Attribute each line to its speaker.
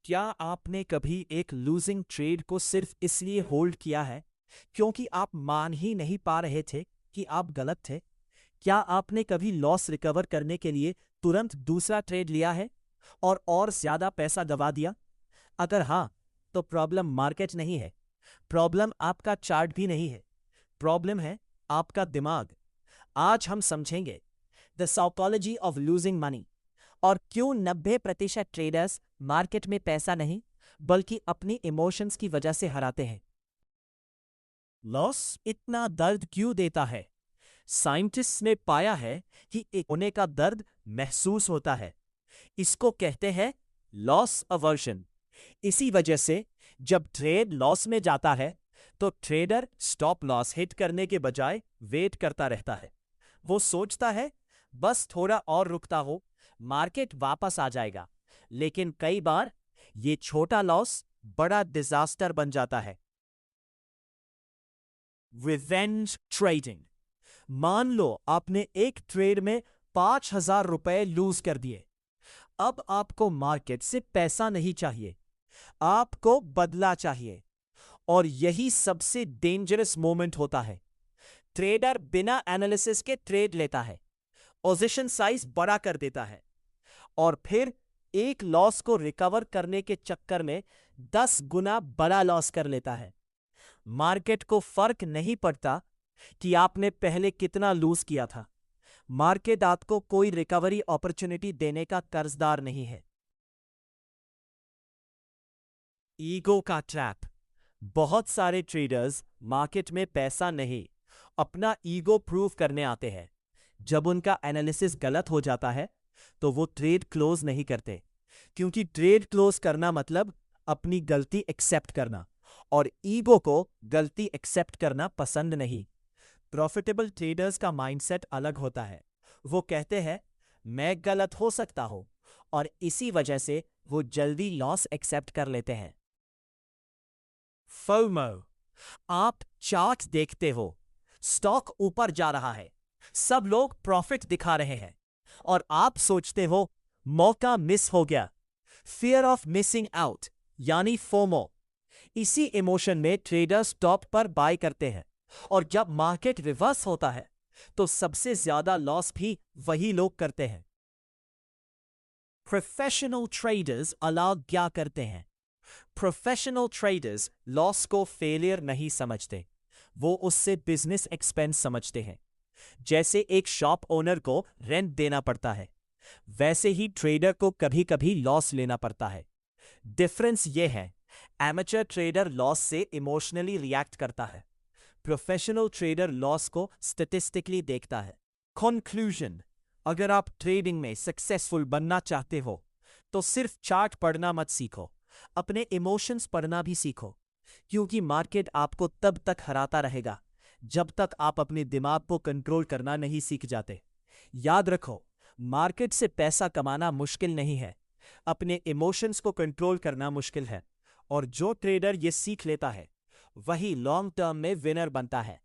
Speaker 1: क्या आपने कभी एक लूजिंग ट्रेड को सिर्फ इसलिए होल्ड किया है क्योंकि आप मान ही नहीं पा रहे थे कि आप गलत थे? क्या आपने कभी लॉस रिकवर करने के लिए तुरंत दूसरा ट्रेड लिया है और ज्यादा पैसा गवा दिया? अगर हाँ, तो प्रॉब्लम मार्केट नहीं है, प्रॉब्लम आपका चार्ट भी नहीं है, प्रॉब्लम है आपका दिमाग। आज हम समझेंगे the psychology of losing money और क्यों 90% ट्रेडर्स मार्केट में पैसा नहीं बल्कि अपनी इमोशंस की वजह से हराते हैं। लॉस इतना दर्द क्यों देता है? साइंटिस्ट्स ने पाया है कि एक होने का दर्द महसूस होता है। इसको कहते हैं लॉस अवर्जन। इसी वजह से जब ट्रेड लॉस में जाता है तो ट्रेडर स्टॉप लॉस हिट करने के बजाय वेट करता रहता है। वो सोचता है बस थोड़ा और रुकता हो, मार्केट वापस आ जाएगा। लेकिन कई बार ये छोटा लॉस बड़ा डिजास्टर बन जाता है। Revenge trading. मान लो आपने एक ट्रेड में 5,000 रुपए लूज कर दिए। अब आपको मार्केट से पैसा नहीं चाहिए, आपको बदला चाहिए। और यही सबसे डेंजरस मोमेंट होता है। ट्रेडर बिना एनालिसिस के ट्रेड लेता है, पोजीशन साइज बड़ा कर देता है और फिर एक लॉस को रिकवर करने के चक्कर में 10 गुना बड़ा लॉस कर लेता है। मार्केट को फर्क नहीं पड़ता कि आपने पहले कितना लूज किया था। मार्केट आपको कोई रिकवरी अपॉर्चुनिटी देने का कर्जदार नहीं है। ईगो का ट्रैप। बहुत सारे ट्रेडर्स मार्केट में पैसा नहीं, अपना ईगो प्रूव करने आते हैं। जब उनका एनालिसिस गलत हो जाता है तो वो ट्रेड क्लोज नहीं करते, क्योंकि ट्रेड क्लोज करना मतलब अपनी गलती एक्सेप्ट करना, और ईगो को गलती एक्सेप्ट करना पसंद नहीं। प्रॉफिटेबल ट्रेडर्स का माइंडसेट अलग होता है। वो कहते हैं मैं गलत हो सकता हूं, और इसी वजह से वो जल्दी लॉस एक्सेप्ट कर लेते हैं। फोमो। आप चार्ट देखते हो, स्टॉक ऊपर जा रहा है, सब लोग प्रॉफिट दिखा रहे हैं और आप सोचते हो मौका मिस हो गया। फियर ऑफ मिसिंग आउट यानी फोमो। इसी इमोशन में ट्रेडर स्टॉप पर बाय करते हैं, और जब मार्केट रिवर्स होता है तो सबसे ज्यादा लॉस भी वही लोग करते हैं। प्रोफेशनल ट्रेडर्स अलग क्या करते हैं? प्रोफेशनल ट्रेडर्स लॉस को फेलियर नहीं समझते, वो उससे बिजनेस एक्सपेंस समझते हैं। जैसे एक शॉप ओनर को रेंट देना पड़ता है, वैसे ही ट्रेडर को कभी कभी लॉस लेना पड़ता है। डिफरेंस यह है, एमेचर ट्रेडर लॉस से इमोशनली रिएक्ट करता है, प्रोफेशनल ट्रेडर लॉस को स्टैटिस्टिकली देखता है। कंक्लूजन। अगर आप ट्रेडिंग में सक्सेसफुल बनना चाहते हो तो सिर्फ चार्ट पढ़ना मत सीखो, अपने इमोशंस पढ़ना भी सीखो, क्योंकि मार्केट आपको तब तक हराता रहेगा जब तक आप अपने दिमाग को कंट्रोल करना नहीं सीख जाते। याद रखो, मार्केट से पैसा कमाना मुश्किल नहीं है, अपने इमोशंस को कंट्रोल करना मुश्किल है। और जो ट्रेडर ये सीख लेता है वही लॉन्ग टर्म में विनर बनता है।